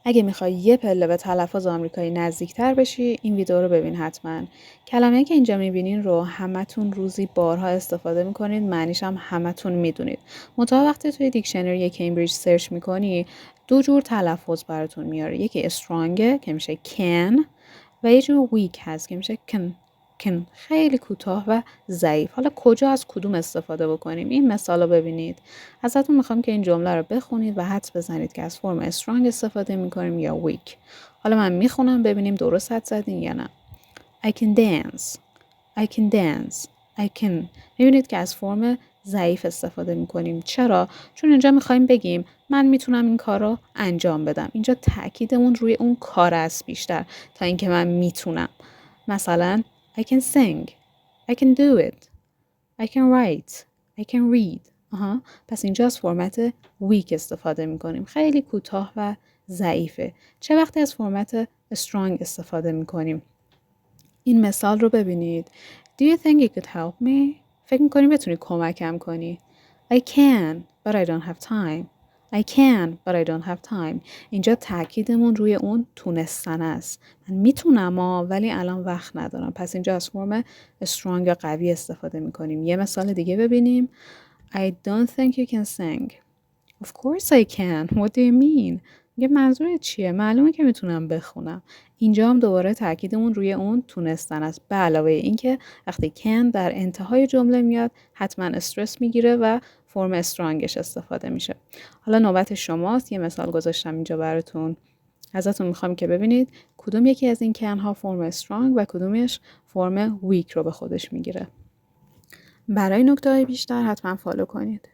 اگه میخوای یه پله به تلفظ آمریکایی نزدیکتر بشی این ویدیو رو ببین حتما. کلمه‌ای که اینجا میبینین رو همتون روزی بارها استفاده میکنید، معنیش هم همتون میدونید. منتها وقتی توی دیکشنری کمبریج سرچ میکنی 2 جور تلفظ براتون میاره. یکی استرانگه که میشه can و یه جور weak هست که میشه کن. خیلی کوتاه و ضعیف. حالا کجا از کدوم استفاده بکنیم؟ این مثال رو ببینید. ازتون میخوام که این جمله رو بخونید و حدس بزنید که از فرم strong استفاده میکنیم یا weak. حالا من میخونم ببینیم درست حدس زدین یا نه. I can dance. I can dance. I can. میبینید که از فرم ضعیف استفاده میکنیم. چرا؟ چون اینجا میخوایم بگیم من میتونم این کار رو انجام بدم. اینجا تأکیدمون روی اون کار است بیشتر تا اینکه من میتونم. مثلا I can sing. I can do it. I can write. I can read. پس اینجا از فرمت weak استفاده میکنیم. خیلی کوتاه و ضعیفه. چه وقتی از فرمت strong استفاده میکنیم؟ این مثال رو ببینید. Do you think you could help me? فکر میکنی بتونی کمکم کنی؟ I can, but I don't have time. I can, but I don't have time. اینجا تأکیدمون روی اون تونستن است. من میتونم ولی الان وقت ندارم. پس اینجا از فرم strong یا قوی استفاده میکنیم. یه مثال دیگه ببینیم. I don't think you can sing. Of course I can. What do you mean? میگه منظورت چیه؟ معلومه که میتونم بخونم. اینجا هم دوباره تاکیدمون روی اون تونستن است. به علاوه این که وقتی can در انتهای جمله میاد حتما استرس میگیره و فرم استرانگش استفاده میشه. حالا نوبت شماست. یه مثال گذاشتم اینجا براتون. ازتون میخوام که ببینید کدوم یکی از این can ها فرم استرانگ و کدومش فرم weak رو به خودش میگیره. برای نکته‌های بیشتر حتما فالو کنید.